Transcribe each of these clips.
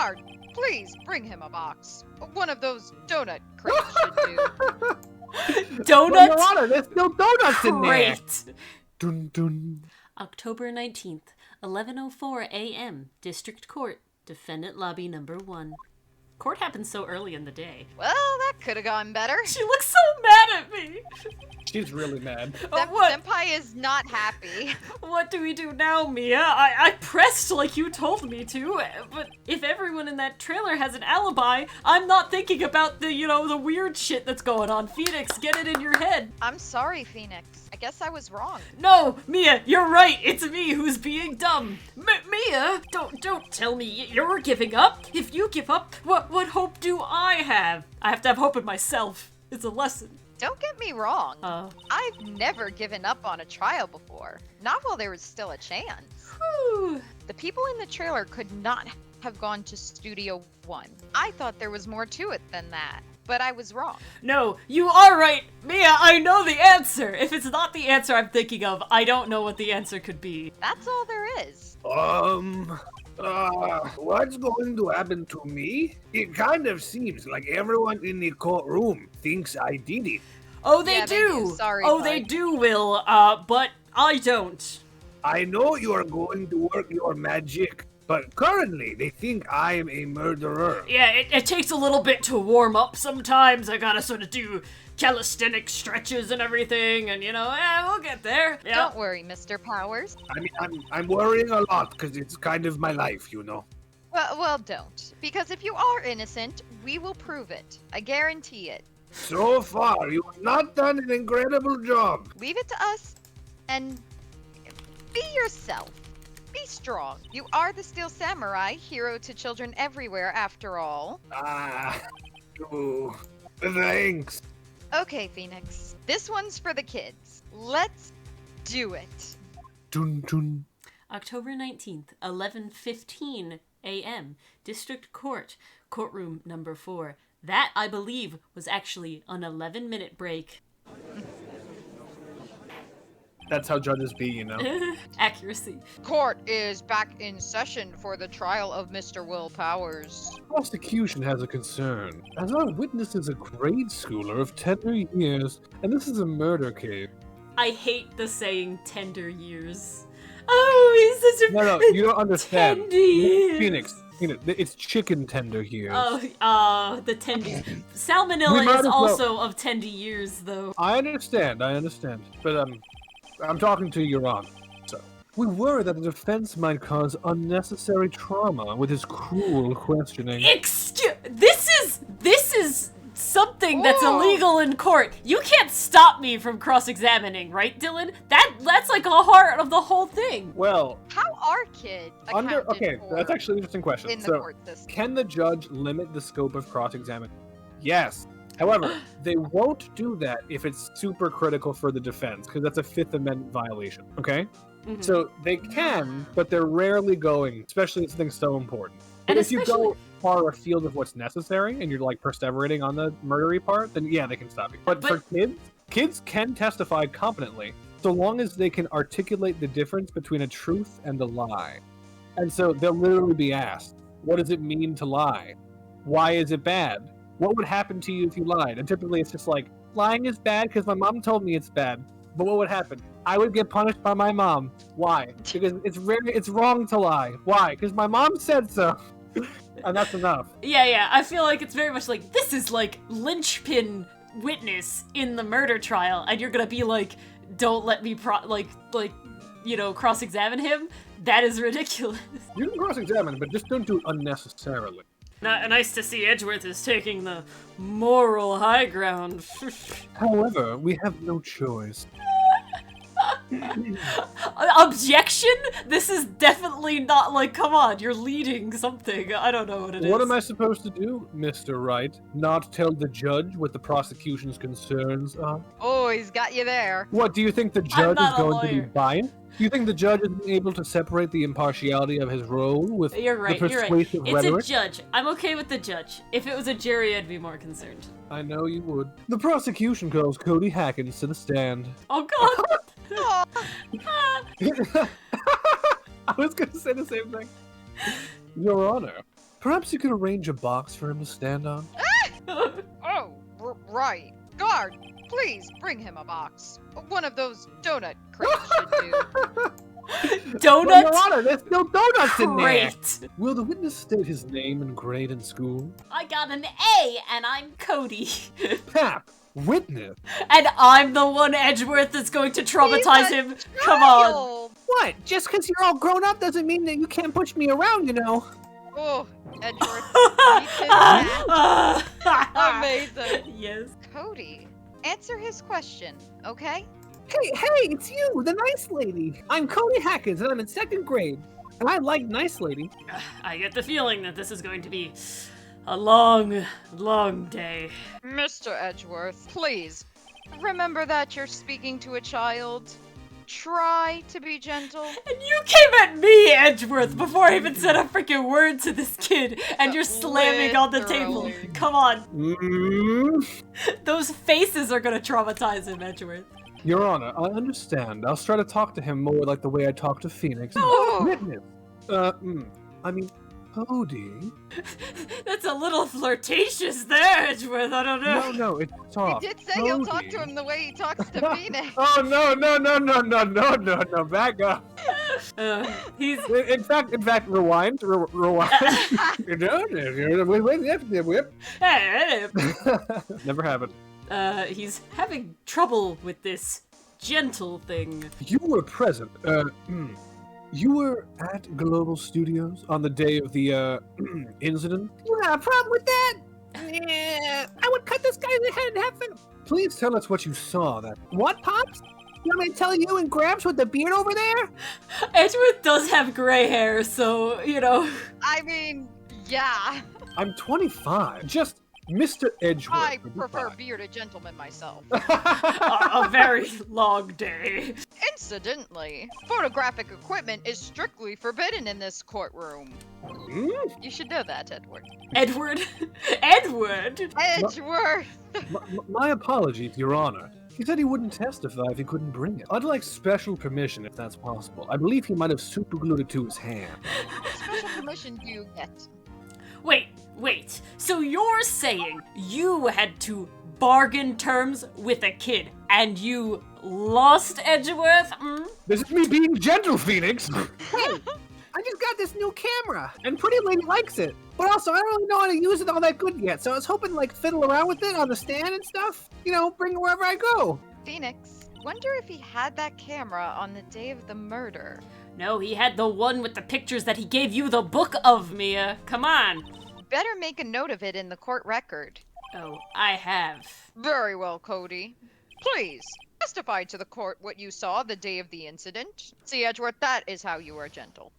Guard, please bring him a box. One of those donut crates should do. Donut? Well, Your Honor, there's still donuts in there. Great. Dun, dun. October 19th, 11:04 a.m. District Court, Defendant Lobby Number 1. Court happened so early in the day. Well, that could have gone better. She looks so mad at me. She's really mad. What? Senpai is not happy. What do we do now, Mia? I pressed like you told me to, but if everyone in that trailer has an alibi, I'm not thinking about the weird shit that's going on. Phoenix, get it in your head. I'm sorry, Phoenix. I guess I was wrong. No, Mia, you're right. It's me who's being dumb. Mia, don't tell me you're giving up. If you give up, what hope do I have? I have to have hope in myself. It's a lesson. Don't get me wrong. I've never given up on a trial before. Not while there was still a chance. Whew. The people in the trailer could not have gone to Studio 1. I thought there was more to it than that, but I was wrong. No, you are right. Mia, I know the answer. If it's not the answer I'm thinking of, I don't know what the answer could be. That's all there is. What's going to happen to me? It kind of seems like everyone in the courtroom thinks I did it. Oh, they Yeah, do. they do. Sorry, oh, bud. they do, Will. But I don't. I know you are going to work your magic, but currently they think I am a murderer. Yeah, it takes a little bit to warm up sometimes. I gotta sort of do calisthenic stretches and everything, and we'll get there. Yeah. Don't worry, Mr. Powers. I mean, I'm worrying a lot because it's kind of my life, you know. Well, don't. Because if you are innocent, we will prove it. I guarantee it. So far, you have not done an incredible job. Leave it to us, and be yourself. Be strong. You are the Steel Samurai, hero to children everywhere, after all. Oh, thanks. Okay, Phoenix. This one's for the kids. Let's do it. Dun, dun. October 19th, 11:15 a.m. District Court, Courtroom Number 4. That, I believe, was actually an 11-minute break. That's how judges be, you know. Accuracy. Court is back in session for the trial of Mr. Will Powers. Prosecution has a concern, as our witness is a grade schooler of tender years, and this is a murder case. I hate the saying tender years. Oh, he's such a No, you don't understand. tender years. Phoenix, it's chicken tender years. The tender. Salmonella is also of tender years, though. I understand, but I'm talking to Your Honor. So, we worry that the defense might cause unnecessary trauma with his cruel questioning. This is something that's illegal in court. You can't stop me from cross-examining, right, Dylan? That's like a heart of the whole thing. Well, How are kids accounted for that's actually an interesting question. in the So, court system? can the judge limit the scope of cross-examination? Yes. However, they won't do that if it's super critical for the defense, because that's a Fifth Amendment violation, okay? Mhm. So they can, but they're rarely going, especially if something's so important. But And if you go far afield of what's necessary, and you're like perseverating on the murdery part, then yeah, they can stop you. But for kids can testify competently, so long as they can articulate the difference between a truth and a lie. And so they'll literally be asked, what does it mean to lie? Why is it bad? What would happen to you if you lied? And typically it's just like, lying is bad because my mom told me it's bad. But what would happen? I would get punished by my mom. Why? Because it's wrong to lie. Why? Because my mom said so. And that's enough. Yeah, I feel like it's very much like, this is like linchpin witness in the murder trial, and you're gonna be like, don't let me cross-examine him? That is ridiculous. You can cross-examine, but just don't do it unnecessarily. Nice to see Edgeworth is taking the moral high ground. However, we have no choice. Objection? This is definitely not like, come on, you're leading something. I don't know what it is. What am I supposed to do, Mr. Wright? Not tell the judge what the prosecution's concerns are? Oh, he's got you there. What, do you think the judge is going to be biased? Do you think the judge is able to separate the impartiality of his role with the persuasive rhetoric? It's a judge. I'm okay with the judge. If it was a jury, I'd be more concerned. I know you would. The prosecution calls Cody Hackins to the stand. Oh, God! I was going to say the same thing. Your Honor, Perhaps you could arrange a box for him to stand on? Oh, right. Guard, please bring him a box. One of those donut crates should do. Well, Donut Your Honor, there's still donuts in there! crate. Will the witness state his name and grade in school? I got an A, and I'm Cody. Pap, witness. And I'm the one Edgeworth that's going to traumatize He's a him. Come on. child. What? Just because you're all grown up doesn't mean that you can't push me around, you know? Oh, Edgeworth. Keep his back. Amazing. Yes. Cody, answer his question, okay? Hey, it's you, the nice lady. I'm Cody Hackins, and I'm in 2nd grade. And I like nice lady. I get the feeling that this is going to be a long, long day. Mr. Edgeworth, please, remember that you're speaking to a child. Try to be gentle. And you came at me, Edgeworth, before I even said a freaking word to this kid, and you're slamming on the table. Literally. Come on. Mm. Those faces are gonna traumatize him, Edgeworth. Your Honor, I understand. I'll try to talk to him more like the way I talk to Phoenix. Oh. Witness. I mean, Cody. That's a little flirtatious there, Edgeworth. I don't know. No, it's talk. He did say he'll talk to him the way he talks to Phoenix. Oh, no, back up. He's. In fact, rewind. Rewind. Never have it. He's having trouble with this gentle thing. You were present. You were at Global Studios on the day of the incident. You got a problem with that? Yeah, I would cut this guy's head in half. Please tell us what you saw. That What, Pops? You want me to tell you and Gramps with the beard over there? Edgeworth does have gray hair, so, you know. I mean, yeah. I'm 25. Just Mr. Edgeworth. I would be prefer fine. bearded gentlemen myself. A very long day. Incidentally, photographic equipment is strictly forbidden in this courtroom. Hmm? You should know that, Edward. Edward? Edward? Edgeworth! My apologies, Your Honor. He said he wouldn't testify if he couldn't bring it. I'd like special permission if that's possible. I believe he might have superglued it to his hand. Special permission do you get? Wait. So you're saying you had to bargain terms with a kid, and you lost, Edgeworth? Mm? This is me being gentle, Phoenix. Hey, I just got this new camera, and Pretty Lady likes it. But also, I don't really know how to use it all that good yet, so I was hoping to, fiddle around with it on the stand and stuff. You know, bring it wherever I go. Phoenix, wonder if he had that camera on the day of the murder. No, he had the one with the pictures that he gave you the book of, Mia. Come on. Better make a note of it in the court record. Oh, I have. Very well, Cody. Please, testify to the court what you saw the day of the incident. See, Edgeworth, that is how you are gentle.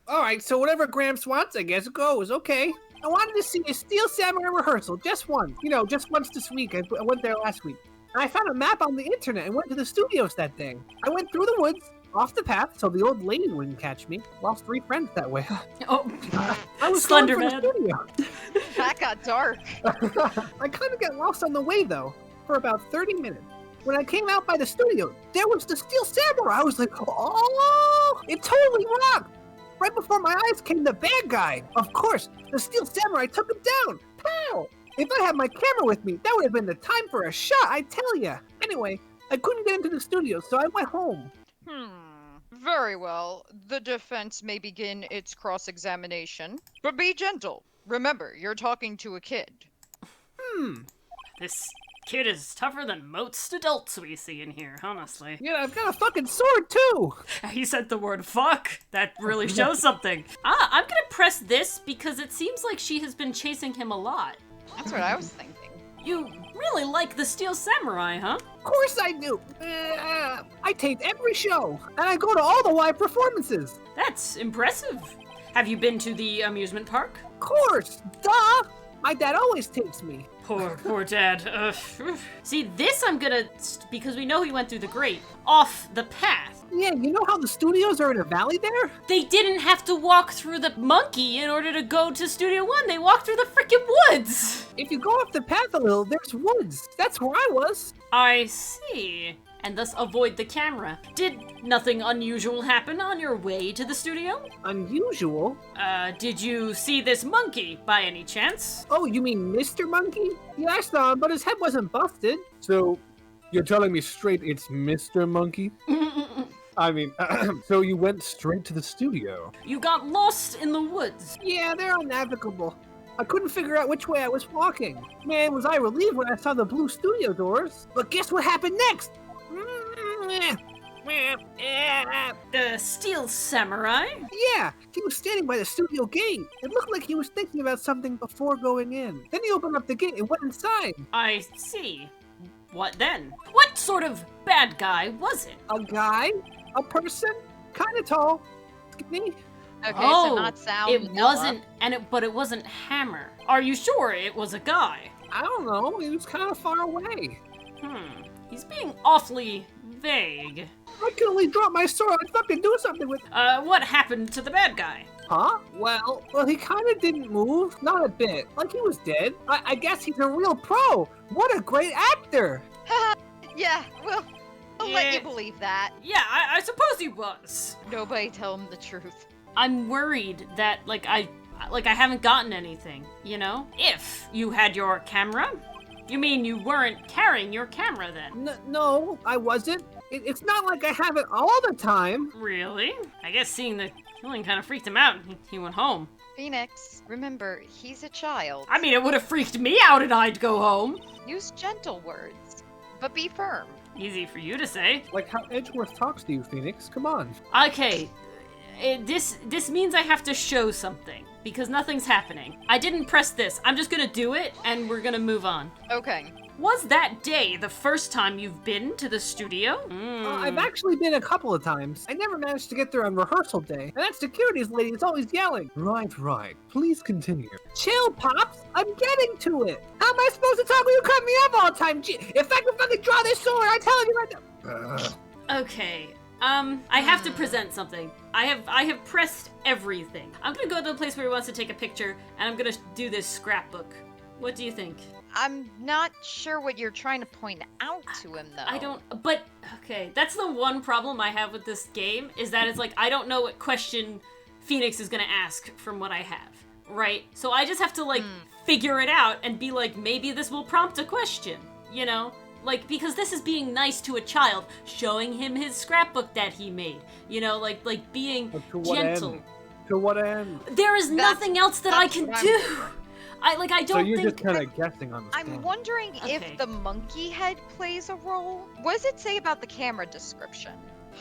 All right, so whatever Gramps wants, I guess goes. Okay. I wanted to see a Steel Samurai rehearsal, just once. You know, just once this week. I went there last week. And I found a map on the internet and went to the studios that day. I went through the woods, off the path, so the old lady wouldn't catch me. Lost 3 friends that way. Oh, I was going for the Slenderman. studio. That got dark. I kind of got lost on the way, though, for about 30 minutes. When I came out by the studio, there was the Steel Samurai. I was like, oh, it totally rocked. Right before my eyes came the bad guy. Of course, the Steel Samurai took him down. Pow! If I had my camera with me, that would have been the time for a shot, I tell ya. Anyway, I couldn't get into the studio, so I went home. Very well. The defense may begin its cross-examination. But be gentle. Remember, you're talking to a kid. This kid is tougher than most adults we see in here, honestly. Yeah, I've got a fucking sword, too. He said the word fuck. That really shows something. I'm gonna press this because it seems like she has been chasing him a lot. That's what I was thinking. You really like the Steel Samurai, huh? Of course I do. I tape every show, and I go to all the live performances. That's impressive. Have you been to the amusement park? Of course, duh. My dad always takes me. Poor dad. See, this I'm gonna, because we know he went through the grate, off the path. Yeah, you know how the studios are in a valley there? They didn't have to walk through the monkey in order to go to Studio One. They walked through the freaking woods. If you go off the path a little, there's woods. That's where I was. I see. and thus avoid the camera. Did nothing unusual happen on your way to the studio? Unusual? Did you see this monkey by any chance? Oh, you mean Mr. Monkey? Yeah, I saw him, but his head wasn't busted. So, you're telling me straight it's Mr. Monkey? I mean, so you went straight to the studio? You got lost in the woods. Yeah, they're unnavigable. I couldn't figure out which way I was walking. Man, was I relieved when I saw the blue studio doors. But guess what happened next? The Steel Samurai? Yeah, he was standing by the studio gate. It looked like he was thinking about something before going in. Then he opened up the gate and went inside. I see. What then? What sort of bad guy was it? A guy? A person? Kinda tall. Skinny? Okay, Oh, so not sound. it wasn't, but it wasn't Hammer. Are you sure it was a guy? I don't know. He was kind of far away. He's being awfully vague. I could only drop my sword. I'd fucking do something with. What happened to the bad guy? Huh? Well, he kind of didn't move. Not a bit. Like he was dead. I guess he's a real pro. What a great actor. Yeah, well, I'll let you Yeah. believe that. Yeah, I suppose he was. Nobody tell him the truth. I'm worried that, I haven't gotten anything, you know? If you had your camera? You mean you weren't carrying your camera then? No, I wasn't. It's not like I have it all the time. Really? I guess seeing the killing kind of freaked him out and he went home. Phoenix, remember, he's a child. I mean, it would have freaked me out and I'd go home. Use gentle words, but be firm. Easy for you to say. Like how Edgeworth talks to you, Phoenix. Come on. Okay, this means I have to show something, because nothing's happening. I didn't press this. I'm just gonna do it, and we're gonna move on. Okay. Was that day the first time you've been to the studio? I've actually been a couple of times. I never managed to get there on rehearsal day. And that securities lady is always yelling. Right. Please continue. Chill, Pops. I'm getting to it. How am I supposed to talk when you cut me off all the time? Gee, if I can fucking draw this sword, I tell you right now. Okay, I have to present something. I have pressed everything. I'm gonna go to the place where he wants to take a picture, and I'm gonna do this scrapbook. What do you think? I'm not sure what you're trying to point out to him, though. Okay, that's the one problem I have with this game, is that it's like, I don't know what question Phoenix is gonna ask from what I have, right? So I just have to, figure it out and be like, maybe this will prompt a question, you know? Because this is being nice to a child, showing him his scrapbook that he made, you know, being But to what gentle. end? To what end? There is nothing else that I can what I'm do! wondering. I don't So you're think... just kind of guessing on the I'm stand. wondering Okay. if the monkey head plays a role. What does it say about the camera description?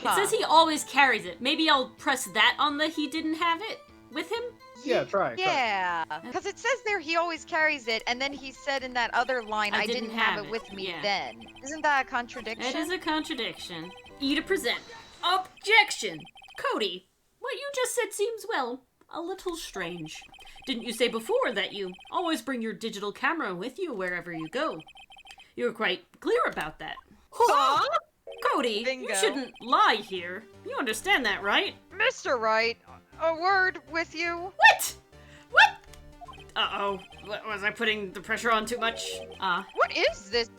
It says he always carries it. Maybe I'll press that on the he didn't have it with him? Yeah, try. Yeah, because it says there he always carries it, and then he said in that other line, I I didn't didn't have have it it, with me yeah. then. Isn't that a contradiction? It is a contradiction. E to present. Objection! Cody, what you just said seems, well, a little strange. Didn't you say before that you always bring your digital camera with you wherever you go? You were quite clear about that. Huh? Cody, Bingo. you shouldn't lie here. You understand that, right? Mr. Wright, a word with you. What? What? Uh-oh. Was I putting the pressure on too much? What is this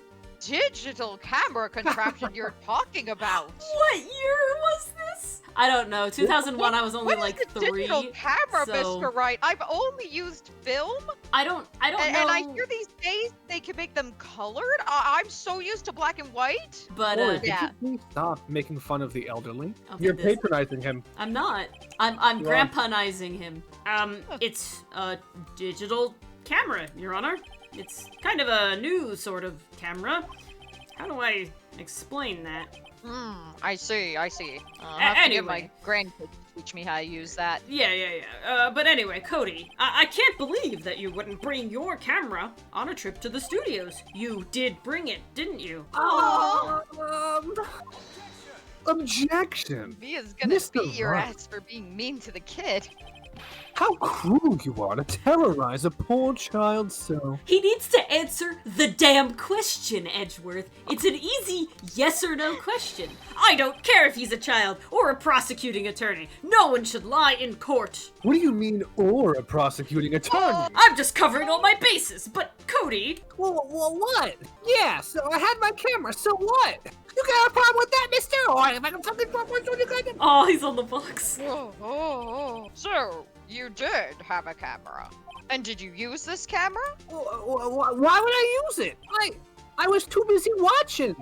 digital camera contraption you're talking about? What year was this? I don't know. 2001, I was only What is like the 3. digital camera, so- Mr. Wright? I've only used film, I don't know. and I hear these days they can make them colored. I'm so used to black and white. But, Boris, yeah. could you please stop making fun of the elderly? Okay, You're this- patronizing him. I'm not. I'm You are. grandpanizing him. It's a digital camera, Your Honor. It's kind of a new sort of camera. How do I explain that? I see. I'll have to get my Anyway. grandkids to teach me how to use that. Yeah. But anyway, Cody, I can't believe that you wouldn't bring your camera on a trip to the studios. You did bring it, didn't you? Objection! Mia's gonna Mr. beat your Wright. ass for being mean to the kid. How cruel you are to terrorize a poor child so. He needs to answer the damn question, Edgeworth. It's an easy yes or no question. I don't care if he's a child or a prosecuting attorney. No one should lie in court. What do you mean, or a prosecuting attorney? I'm just covering all my bases, but Cody! Well, what? Yeah, so I had my camera, so what? You got a problem with that, mister? Or if I can something from what you got? Oh, he's on the box. So, you did have a camera. And did you use this camera? Why would I use it? I was too busy watching.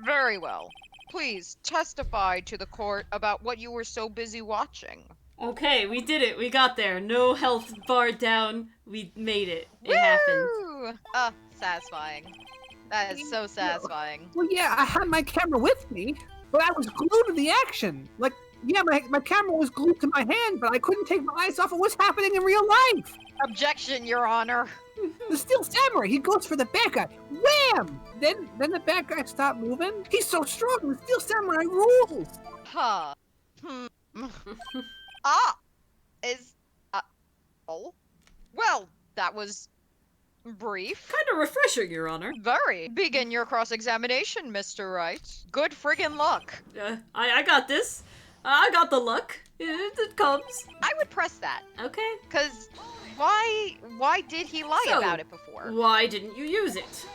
Very well. Please testify to the court about what you were so busy watching. Okay, we did it. We got there. No health bar down. We made it. It happened. Woo! Satisfying. That is so satisfying. Well, yeah, I had my camera with me, but I was glued to the action. Like, yeah, my camera was glued to my hand, but I couldn't take my eyes off of what's happening in real life. Objection, Your Honor. The Steel Samurai, he goes for the bad guy. Wham! Then the bad guy stopped moving. He's so strong, the Steel Samurai rules. Huh. Oh. Well, that was brief. Kind of refreshing, Your Honor. Very. Begin your cross-examination, Mr. Wright. Good friggin' luck. I got this. I got the luck. It comes. I would press that. Okay. Cause why did he lie So, about it before? Why didn't you use it?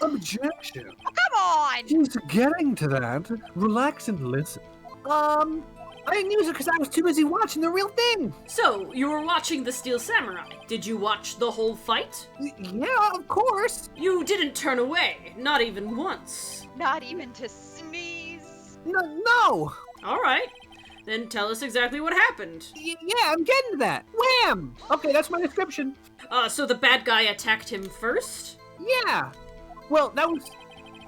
Objection. Oh, come on! He's getting to that. Relax and listen. I didn't use it because I was too busy watching the real thing. So, you were watching The Steel Samurai. Did you watch the whole fight? Yeah, of course. You didn't turn away, not even once. Not even to sneeze. No. Alright, then tell us exactly what happened. Yeah, I'm getting to that. Wham! Okay, that's my description. So the bad guy attacked him first? Yeah. Well, that was...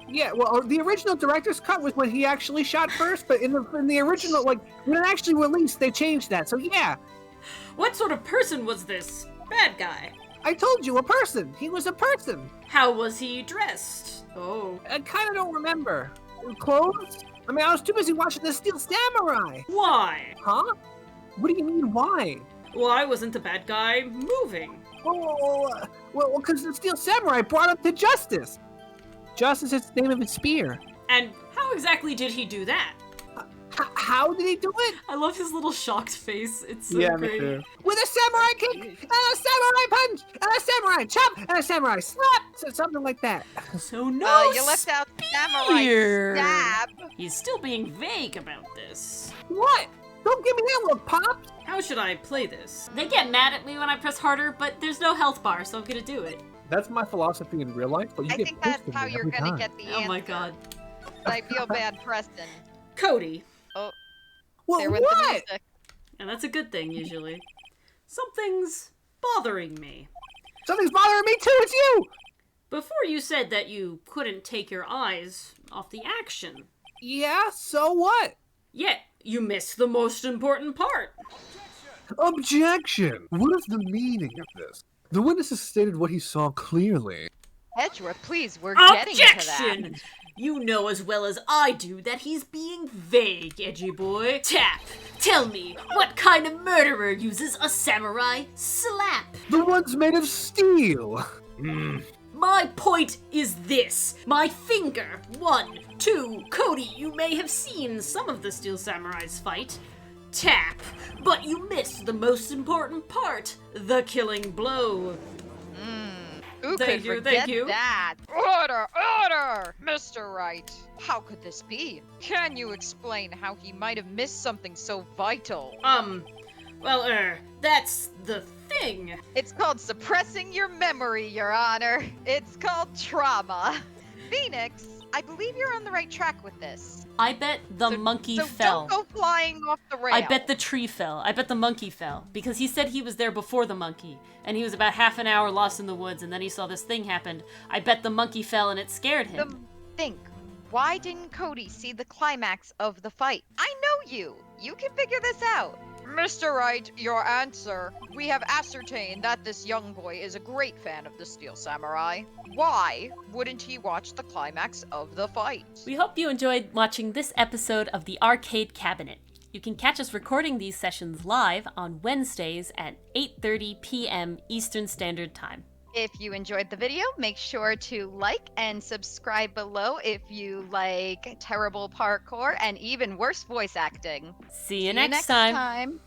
Yeah, well, the original director's cut was when he actually shot first, but in the original, like, when it actually released, they changed that, so yeah. What sort of person was this bad guy? I told you, a person. He was a person. How was he dressed? Oh. I kind of don't remember. Clothes? I mean, I was too busy watching The Steel Samurai. Why? Huh? What do you mean, why? Why wasn't the bad guy moving? Well, because The Steel Samurai brought him to justice. Justice is the name of his spear. And how exactly did he do that? How did he do it? I love his little shocked face. It's so Yeah, great. me too. With a samurai kick, and a samurai punch, and a samurai chop, and a samurai slap. So something like that. So no You left out samurai spear. stab. He's still being vague about this. What? Don't give me that look, Pops. How should I play this? They get mad at me when I press harder, but there's no health bar, so I'm gonna do it. That's my philosophy in real life, but you I get think that's pissed at how me you're every gonna time. get the Oh answer. my god. I feel bad, Preston. Cody. Well, There went the what? music. And that's a good thing, usually. Something's bothering me. Something's bothering me too. It's you. Before you said that you couldn't take your eyes off the action. Yeah. So what? Yet, you missed the most important part. Objection! What is the meaning of this? The witnesses stated what he saw clearly. Edgeworth, please, we're getting to that. Objection! You know as well as I do that he's being vague, edgy boy. Tap, tell me, what kind of murderer uses a samurai slap? The one's made of steel! My point is this. My finger. 1, 2. Cody, you may have seen some of the Steel Samurai's fight. Tap. But you missed the most important part. The killing blow. Who Thank could you, forget thank you. that? Order! Mr. Wright. How could this be? Can you explain how he might have missed something so vital? That's the thing. It's called suppressing your memory, Your Honor. It's called trauma. Phoenix, I believe you're on the right track with this. I bet the monkey fell. Don't go flying off the rail. I bet the tree fell. I bet the monkey fell. Because he said he was there before the monkey. And he was about half an hour lost in the woods, and then he saw this thing happen. I bet the monkey fell and it scared him. Think. Why didn't Cody see the climax of the fight? I know you. You can figure this out. Mr. Wright, your answer. We have ascertained that this young boy is a great fan of the Steel Samurai. Why wouldn't he watch the climax of the fight? We hope you enjoyed watching this episode of The Arcade Cabinet. You can catch us recording these sessions live on Wednesdays at 8:30 p.m. Eastern Standard Time. If you enjoyed the video, make sure to like and subscribe below if you like terrible parkour and even worse voice acting. See you next time. time.